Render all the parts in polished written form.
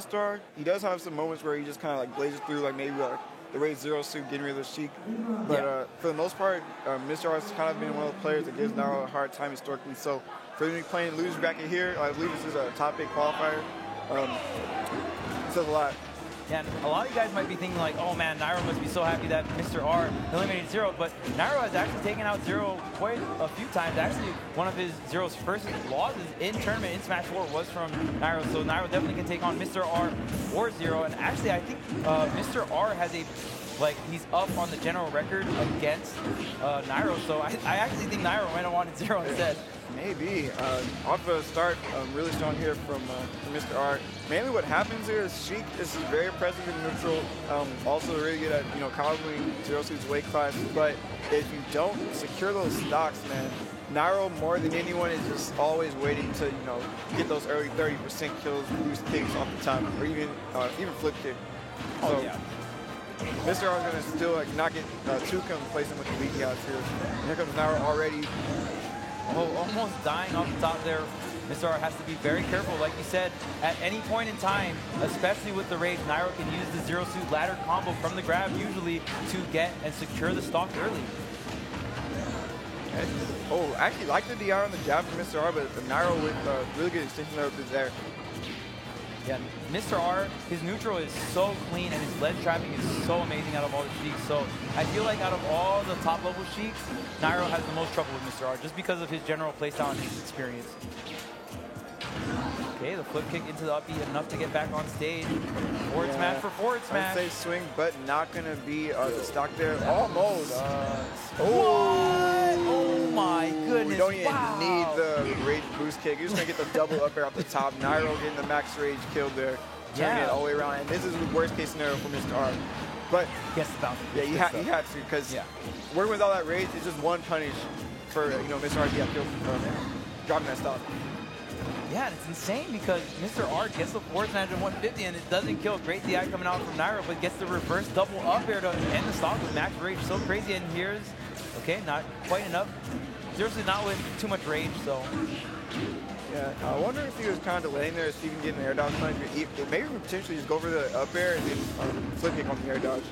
Star, he does have some moments where he just kind of like blazes through, like maybe like the Rage Zero suit, getting rid of the Sheik. But for the most part, Mr. R has kind of been one of the players that gives Nairo a hard time historically. So for him to be playing loser bracket here, I believe this is a top 8 qualifier. It says a lot. Yeah, and a lot of you guys might be thinking like, oh man, Nairo must be so happy that Mr. R eliminated Zero, but Nairo has actually taken out Zero quite a few times. Actually, one of his Zero's first losses in tournament in Smash 4 was from Nairo, so Nairo definitely can take on Mr. R or Zero. And actually, I think Mr. R has he's up on the general record against Nairo, so I actually think Nairo might have wanted Zero instead. Maybe. Off the start, really strong here from Mr. R. Mainly what happens here is Sheik is very impressive in neutral, also really good at, countering Zero Suit's weight class, but if you don't secure those stocks, man, Nairo, more than anyone, is just always waiting to, get those early 30% kills, boost kicks off the top, or even flip kick. So, yeah. Mr. R is going to still not get too complacent with the lead guys here. And here comes Nairo already. Oh, almost dying off the top there. Mr. R has to be very careful. Like you said, at any point in time, especially with the Rage, Nairo can use the Zero Suit ladder combo from the grab usually to get and secure the stock early. Okay. Oh, actually like the DR on the jab from Mr. R, but the Nairo with really good extension over there. Yeah, Mr. R, his neutral is so clean and his ledge trapping is so amazing out of all the Sheiks. So I feel like out of all the top level Sheiks, Nairo has the most trouble with Mr. R just because of his general playstyle and his experience. Okay, the flip kick into the up B enough to get back on stage. Forward smash for forward smash. I'd say swing, but not going to be the stock there. Almost. Oh my goodness. We don't even need the Rage boost kick. You're just going to get the double up air off the top. Nairo getting the max Rage kill there. Turning it all the way around. And this is the worst case scenario for Mr. R. But yes, yeah, you had to, because working with all that Rage is just one punish for Mr. R to get killed dropping that stock. Yeah, it's insane because Mr. R gets the forward smash at 150 and it doesn't kill. Great DI coming out from Nairo, but gets the reverse double up air to end the stock with max Rage. So crazy. And here's, okay, not quite enough. Seriously, not with too much Rage, so. Yeah, I wonder if he was kind of delaying there, Steven getting the air dodge punch. Maybe potentially just go for the up air and then flip kick on the air dodge.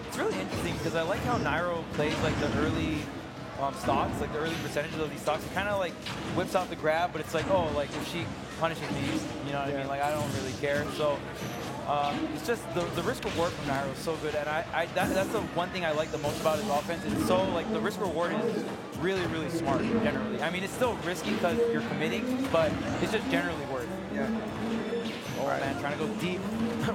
It's really interesting because I like how Nairo plays like the early stocks, like the early percentages of these stocks. It kind of like whips out the grab, but it's like, oh, like if she punishes these, you know what I mean? Like I don't really care. So it's just the risk reward from Nairo is so good, and that's the one thing I like the most about his offense. It's so like the risk reward is really, really smart generally. I mean, it's still risky because you're committing, but it's just generally worth. Yeah. Oh man, trying to go deep.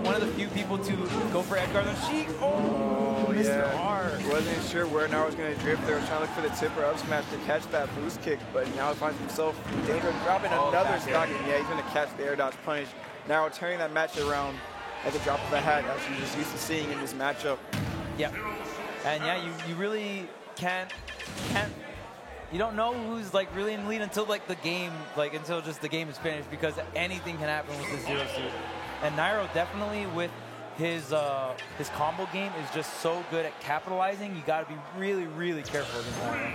One of the few people to go for edge guard on Sheik. Oh, Mr. R. Wasn't sure where Nairo was going to drift there. Trying to look for the tipper up smash to catch that boost kick, but now he finds himself in danger of dropping another stock. And yeah, he's going to catch the air dodge punish. Nairo turning that match around at the drop of a hat, as you're just used to seeing in this matchup. Yeah, and yeah, you really can't. You don't know who's like really in the lead until like the game, until just the game is finished, because anything can happen with the Zero Suit. And Nairo definitely with his combo game is just so good at capitalizing. You got to be really, really careful against Nairo.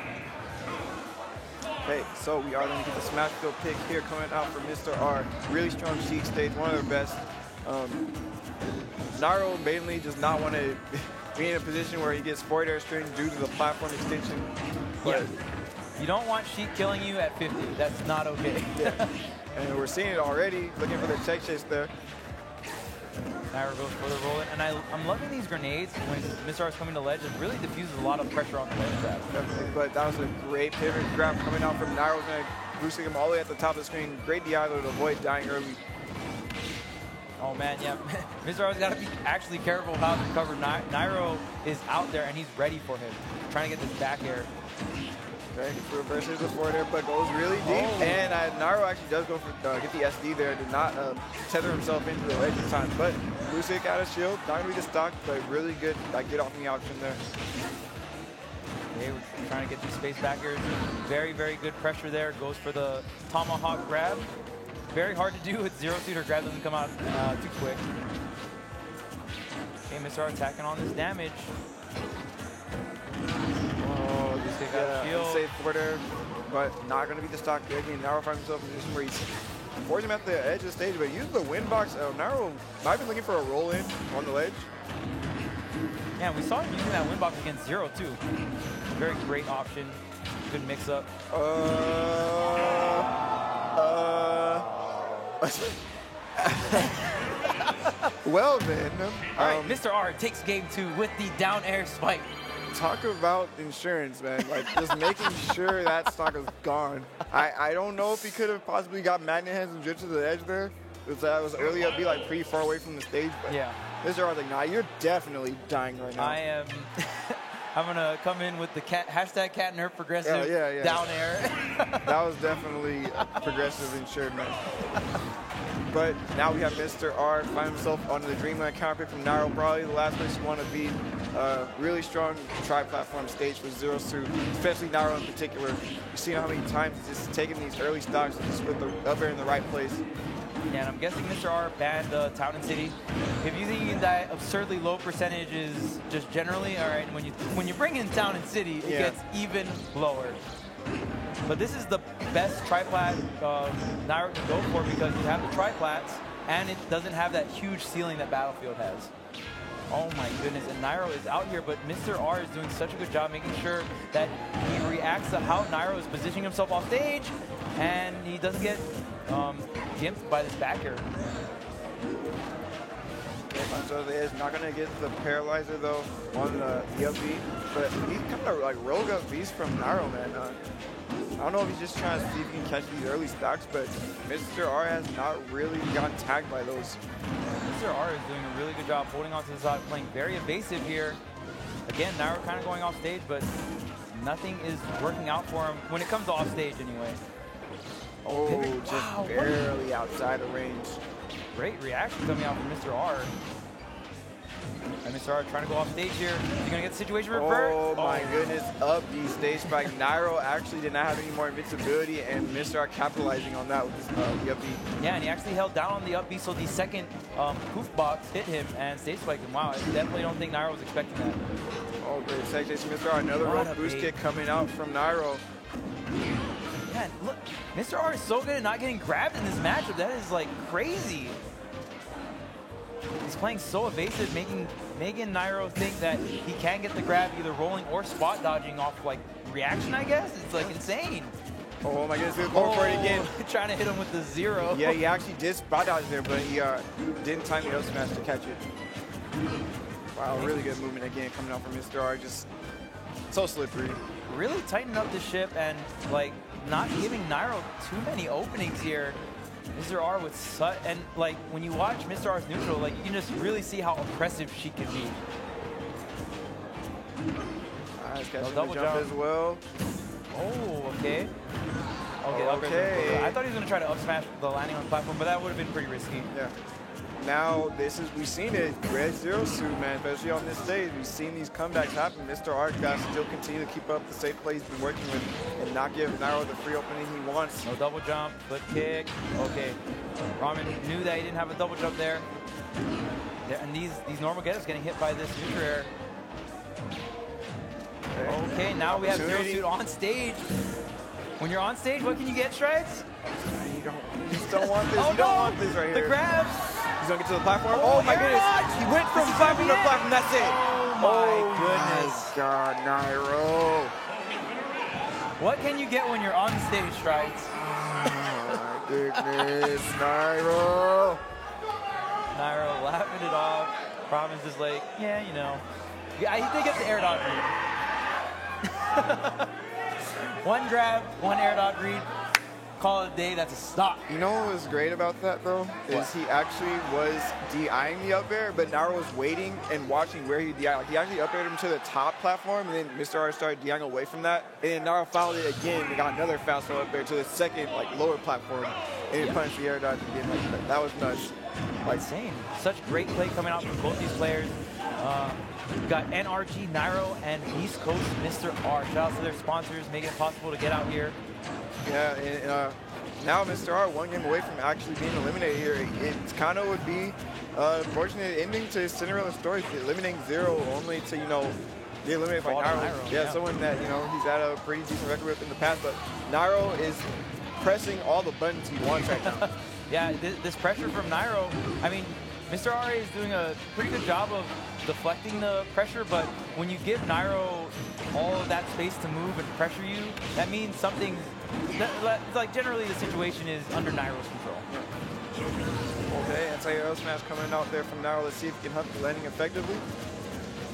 Okay, so we are going to get the smash field pick here coming out for Mr. R. Really strong Sheik stage, one of their best. Nairo mainly does not want to be in a position where he gets forward air string due to the platform extension. But you don't want Sheik killing you at 50. That's not okay. And we're seeing it already, looking for the check chase there. Nairo goes for the roll-in, and I'm loving these grenades when Mr. R is coming to ledge. It really diffuses a lot of pressure on the ledge grab. Definitely, but that was a great pivot grab coming out from Nairo. Going to boosting him all the way at the top of the screen. Great DI to avoid dying early. Oh man, yeah. Mr. R's got to be actually careful how to recover. Nairo is out there and he's ready for him. Trying to get this back air. Okay, reverses the forward air, but goes really deep. And Nairo actually does go for get the SD there. Did not tether himself into the ledge in time. But blue stick out of shield, not going to be the stock, but really good get off me option there. Okay, we're trying to get the space back here. Very, very good pressure there. Goes for the tomahawk grab. Very hard to do with Zero Suit. Her grab doesn't come out too quick. Okay, Mr. R attacking on this damage. Oh, this guy got a shield. Safe forward air, but not going to be the stock there. Again, Nairo finds himself in a position where he's forcing him at the edge of the stage, but using the wind box. Nairo might be looking for a roll in on the ledge. Yeah, we saw him using that wind box against Zero too. Very great option. Good mix up. Well then. All right, Mr. R takes game 2 with the down air spike. Talk about insurance, man. Like, just making sure that stock is gone. I don't know if he could have possibly got magnet hands and drift to the edge there. That was early up, be like pretty far away from the stage. But yeah. Mr. R's like, nah, you're definitely dying right now. I am. I'm gonna come in with the hashtag cat and her progressive down air. That was definitely progressive insured, man. But now we have Mr. R find himself on the Dreamland counterpick from Nairo, probably the last place you want to be. Really strong tri-platform stage for Zero Suit, especially Nairo in particular. You've seen how many times he's just taking these early stocks and just with the up air in the right place. Yeah, and I'm guessing Mr. R banned Town and City. If you think you can die absurdly low percentages just generally, all right, when you bring in Town and City, it gets even lower. But this is the best triplat Nairo can go for because you have the triplats and it doesn't have that huge ceiling that Battlefield has. Oh my goodness, and Nairo is out here, but Mr. R is doing such a good job making sure that he reacts to how Nairo is positioning himself off stage and he doesn't get gimped by this back air. So is not going to get the paralyzer though on the up B, but he's kind of like rogue up Bs from Nairo, man. I don't know if he's just trying to see if he can catch these early stocks, but Mr. R has not really gotten tagged by those. Mr. R is doing a really good job holding on to the side, playing very evasive here. Again, Nairo kind of going off stage, but nothing is working out for him when it comes to off stage anyway. Oh, just barely outside of range. Great reaction coming out from Mr. R. And Mr. R trying to go off stage here. Is he going to get the situation reversed? Oh my goodness, up B stage spike. Nairo actually did not have any more invincibility, and Mr. R capitalizing on that with his the up B. Yeah, and he actually held down on the up B, so the second poof box hit him and stage spiked him. Wow, I definitely don't think Nairo was expecting that. Oh, great section. Mr. R, another rope boost kick coming out from Nairo. Yeah, look, Mr. R is so good at not getting grabbed in this matchup. That is like crazy. He's playing so evasive, making Nairo think that he can get the grab either rolling or spot dodging off like reaction, I guess. It's like insane. Oh my goodness, he's going for it again. Trying to hit him with the zero. Yeah, he actually did spot dodge there, but he didn't time the up smash to catch it. Wow, really good movement again coming out from Mr. R. Just so slippery. Really tighten up the ship and like not giving Nairo too many openings here. Mr. R with such, and like when you watch Mr. R's neutral, like you can just really see how oppressive she can be. Nice, catching the jump as well. Oh, okay. Okay. I thought he was gonna try to up smash the landing on the platform, but that would have been pretty risky. Yeah. Now we've seen it, Red Zero Suit, man, especially on this stage. We've seen these comebacks happen. Mr. R got to still continue to keep up the safe play he's been working with and not give Nairo the free opening he wants. No double jump, flip kick. Okay. Ramen knew that he didn't have a double jump there. And these normal getters getting hit by this neutral air. Okay, now we have Zero Suit on stage. When you're on stage, what can you get, Strides? You just don't want this. You don't want this right here. The grabs. He's going to get to the platform. Oh my goodness. He went from platform to platform. That's it. Oh my goodness. My God, Nairo. What can you get when you're on stage, Strides? Oh my goodness, Nairo. Nairo laughing it off. Province is like, yeah, you know. Yeah, he did get the air dodge read. One grab, one air dodge read. Call it a day, that's a stop. You know what was great about that though? Is he actually was DIing the up air, but Nairo was waiting and watching where he DI. Like he actually up aired him to the top platform, and then Mr. R started DIing away from that. And then Nairo fouled it again and got another foul throw up air to the second lower platform. And he punched the air dodge again. Like that was nuts. Like insane. Such great play coming out from both these players. We've got NRG, Nairo, and East Coast Mr. R. Shout out to their sponsors, making it possible to get out here. Yeah, and now Mr. R, one game away from actually being eliminated here. It kind of would be unfortunate ending to his Cinderella story, eliminating Zero only to, be eliminated by Nairo. Yeah, someone that, he's had a pretty decent record with in the past. But Nairo is pressing all the buttons he wants right now. Yeah, this pressure from Nairo, I mean, Mr. RA is doing a pretty good job of deflecting the pressure, but when you give Nairo all of that space to move and pressure you, that means something, like generally the situation is under Nairo's control. Okay, anti-air L smash coming out there from Nairo. Let's see if he can hunt the landing effectively.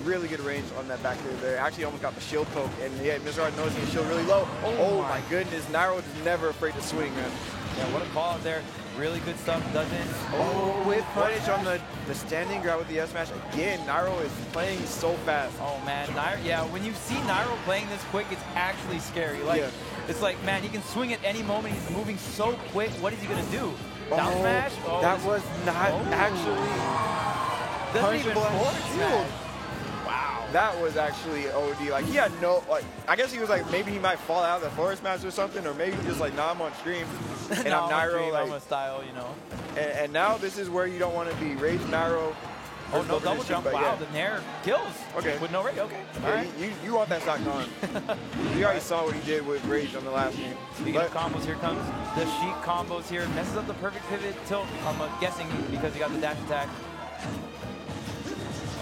Really good range on that back there. Actually almost got the shield poke, and yeah, Mr. R noticing his shield really low. Oh my goodness, Nairo is never afraid to swing, man. Yeah, what a call out there. Really good stuff, doesn't. Oh, with punish on the standing grab with the S smash. Again, Nairo is playing so fast. Oh man, Nairo, yeah, when you see Nairo playing this quick, it's actually scary. Like, it's like, man, he can swing at any moment. He's moving so quick. What is he gonna do? Down smash? Oh, that was not actually doesn't even forward smash. Wow. That was actually OD. Like, he had no, like, I guess he was like, maybe he might fall out of the forward smash or something, or maybe just like, nah, I'm on stream. And no, I'm Nairo, like, I'm a style, you know. And now this is where you don't want to be. Rage Nairo. Oh, no double jump. Wow, the Nair kills. Okay. With no rage, okay. Yeah, right. you want that stock gone. You already saw what he did with Rage on the last game. Speaking of combos, here comes the Sheik combos here. Messes up the perfect pivot tilt, I'm guessing, because he got the dash attack.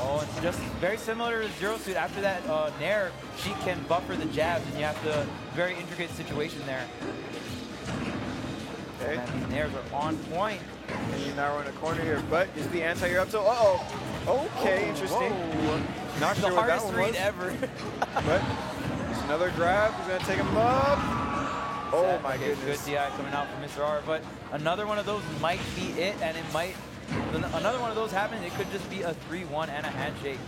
Oh, and just very similar to Zero Suit. After that Nair, Sheik can buffer the jabs, and you have the very intricate situation there. Okay. Man, these Nairs are on point. And you now in a corner here, but is the anti-air up tilt? Okay, interesting. Whoa. Not sure the what that hardest one read was. ever. But it's another grab. He's going to take him up. Oh my goodness. Good DI coming out from Mr. R, but another one of those might be it, and it might, another one of those happens, it could just be a 3-1 and a handshake.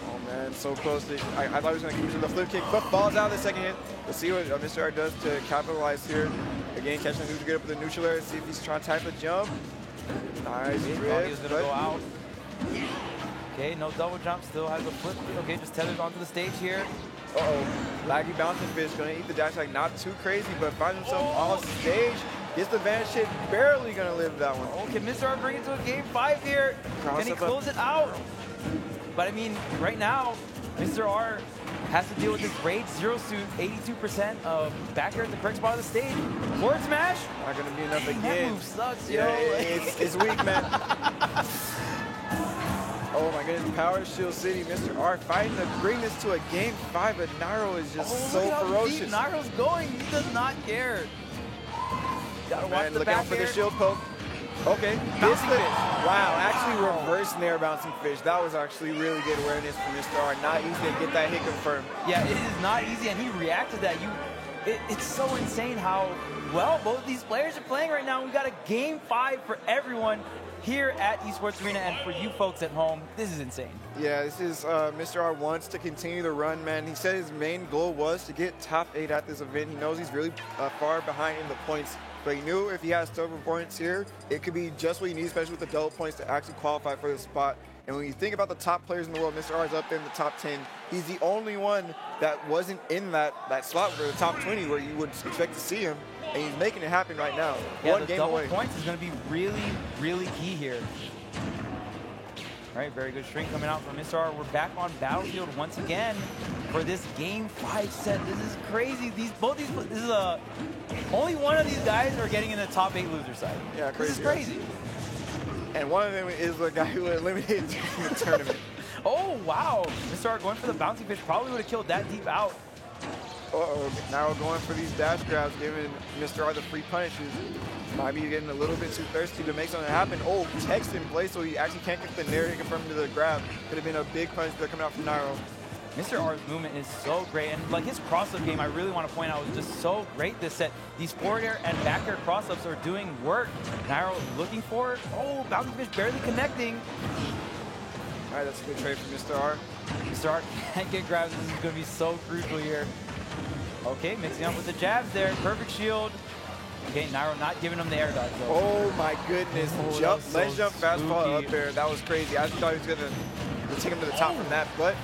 Oh man, so close. I thought he was going to keep to the flip kick, but falls out the second hit. Let's see what Mr. R does to capitalize here. Again, catching the neutral, get up with the neutral air, see if he's trying to type a jump. Nice thought he was going to go out. Okay, no double jump, still has a flip. Okay, just tethers onto the stage here. Laggy bouncing fish, going to eat the dash like not too crazy, but finds himself on stage. Gets the vanish hit, barely going to live that one. Oh, can Mr. R bring it to a game 5 here? Can he close it out? But I mean, right now, Mr. R has to deal with this Rage Zero Suit, 82% of back air at the correct spot of the stage. Forward smash. Not going to be enough again. That move sucks, yeah, yo. It's weak, man. Oh my goodness, Power Shield City, Mr. R fighting to bring this to a game 5, but Nairo is just so ferocious. Nairo's going, he does not care. Gotta watch the look back out for air. the shield poke. Okay, Bouncing fish. Wow, actually reverse Nair bouncing fish. That was actually really good awareness from Mr. R. Not easy to get that hit confirmed. Yeah, it is not easy, and he reacted that. It's so insane how well both these players are playing right now. We got a game 5 for everyone here at Esports Arena, and for you folks at home, this is insane. Yeah, this is Mr. R wants to continue the run, man. He said his main goal was to get top 8 at this event. He knows he's really far behind in the points, but he knew if he has double points here, it could be just what he needs, especially with the double points to actually qualify for the spot. And when you think about the top players in the world, Mr. R is up there in the top 10. He's the only one that wasn't in that slot for the top 20 where you would expect to see him. And he's making it happen right now. Yeah, One the game double away. points is going to be really, really key here. All right, very good string coming out from Mr. R. We're back on Battlefield once again for this game 5 set. This is crazy. This is only one of these guys are getting in the top 8 loser side. Yeah, crazy. This is crazy. And one of them is the guy who eliminated in the tournament. Oh, wow. Mr. R going for the bouncy fish probably would have killed that deep out. Now going for these dash grabs, giving Mr. R the free punishes. Might be getting a little bit too thirsty to make something happen. Oh, text in place, so he actually can't get the Nair confirmed to the grab. Could have been a big punish there coming out from Nairo. Mr. R's movement is so great, and like his cross-up game, I really want to point out, was just so great this set. These forward air and back air cross-ups are doing work. Nairo looking for it. Oh, bouncy fish barely connecting. All right, that's a good trade for Mr. R. Mr. R can't get grabs. This is going to be so crucial here. Okay, mixing up with the jabs there. Perfect shield. Okay, Nairo not giving him the air dodge though. Oh my goodness. Jump, ledge jump, fastball up there. That was crazy. I actually thought he was going to take him to the top from that, but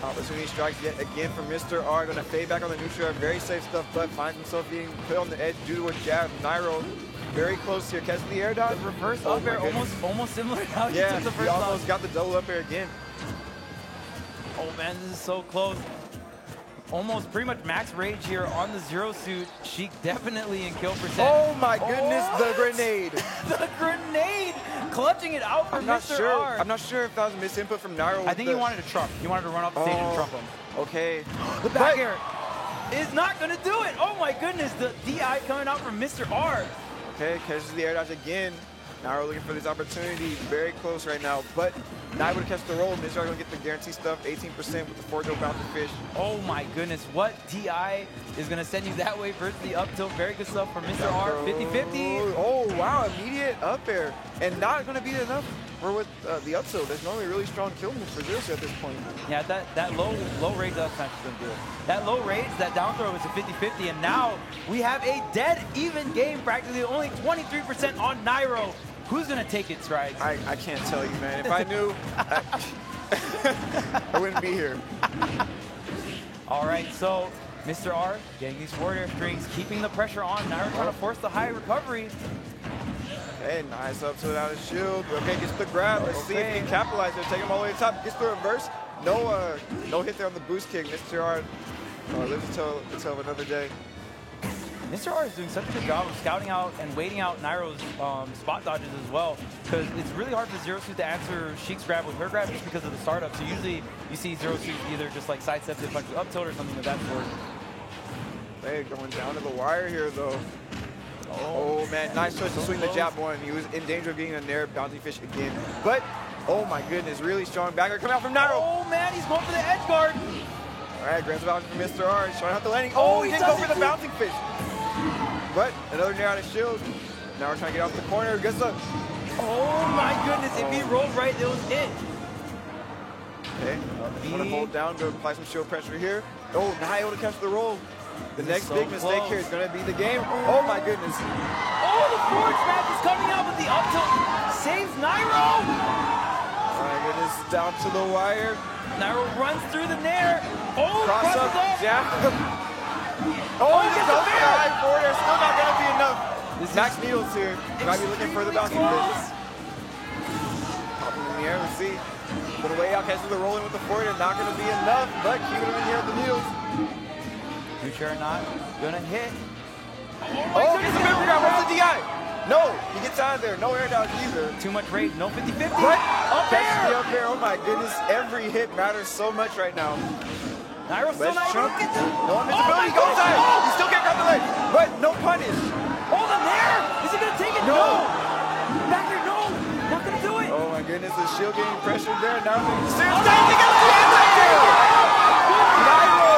opportunity strikes yet again from Mr. R. Going to fade back on the neutral. Very safe stuff, but finds himself being put on the edge due to a jab. Nairo very close here. Catching the air dodge. Reverse up air, almost similar to how he yeah, took the first he almost dodge. got the double up air again. Oh man, this is so close. almost pretty much max rage here on the Zero Suit. Sheik definitely in kill percent. Oh my goodness, the grenade. The grenade! Clutching it out for Mr. R. I'm not sure if that was a misinput from Nairo. I think he wanted to trump. He wanted to run off the stage and trump him. Okay. The back air is not going to do it. Oh my goodness, the DI coming out from Mr. R. Okay, catches the air dodge again. Nairo looking for this opportunity. Very close right now, but not able to catch the roll. Mr. R gonna get the guarantee stuff, 18% with the 4-0 bounty fish. Oh my goodness, what DI is gonna send you that way versus the up tilt? Very good stuff from Mr. R, 50-50. Oh wow, immediate up air. And not gonna be enough for with the up tilt. There's normally a really strong kill move for Zero Suit at this point. Yeah, that low rage up smash is gonna do it. That low rage, that down throw is a 50-50, and now we have a dead even game, practically only 23% on Nairo. Who's gonna take it, Strides? I can't tell you, man. If I knew, I wouldn't be here. All right, so Mr. R getting these forward air strings, keeping the pressure on. Nairo trying to force the high recovery. Okay, nice up to without his shield. Okay, gets the grab. Let's see if he can capitalize there. Take him all the way to the top. Gets the reverse. No hit there on the boost kick. Mr. R lives to tell of another day. Mr. R is doing such a good job of scouting out and waiting out Nairo's spot dodges as well, because it's really hard for Zero Suit to answer Sheik's grab with her grab just because of the startup. So usually you see Zero Suit either just like sidesteps it, punches up tilt or something of that sort. Hey, going down to the wire here though. Oh man, nice choice to swing the jab one. He was in danger of getting a Nair bounty fish again. But, oh my goodness, really strong backer coming out from Nairo. Oh man, he's going for the edge guard. All right, grabs the bounty from Mr. R. He's trying out the landing. Oh, he didn't go for the bouncing fish. But another Nair out of shield. Now we're trying to get off the corner. Gets the. Oh my goodness! If he rolled right, it was it. Okay. Want to hold down to apply some shield pressure here. Oh, not able to catch the roll. The next big mistake here is going to be the game. Oh my goodness. Oh, the forward smash is coming out with the up tilt. Saves Nairo. Oh my goodness, down to the wire. Nairo runs through the Nair. Oh, cross up, jab. Oh, he gets the high forward air. Still not going to be enough. Max Needles here. Might be looking for the bouncy fish. Popping in the air, let's see. Little way out, catches the rolling with the forward air. Not going to be enough, but keeping him in here with the needles. Future or not, gonna hit. Oh, gets the memory grab. What's the DI? No, he gets out of there. No air dodge either. Too much rate, no 50-50. What? Up air! The up air. Oh my goodness, every hit matters so much right now. Nairo still not able to get to. No invincibility, he goes out. He still can't grab the leg, but no punish. Oh, the Nair! Is he gonna take it? No! Back here, no! Not gonna do it! Oh my goodness, the shield getting pressured there. Now he's standing down to get the anti-kill! Nairo!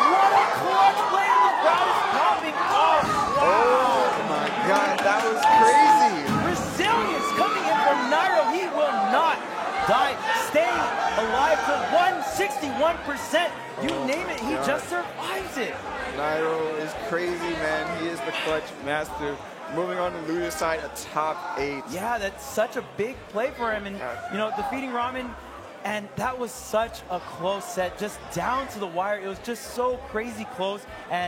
What a clutch play! The crowd is popping off! Wow. Oh my god, that was crazy! Resilience coming in from Nairo. He will not die. Staying alive to 161%. You name it, he just survives it. Nairo is crazy, man. He is the clutch master. Moving on to Luda's side, a top 8. Yeah, that's such a big play for him. And, you know, defeating Ramen, and that was such a close set, just down to the wire. It was just so crazy close. And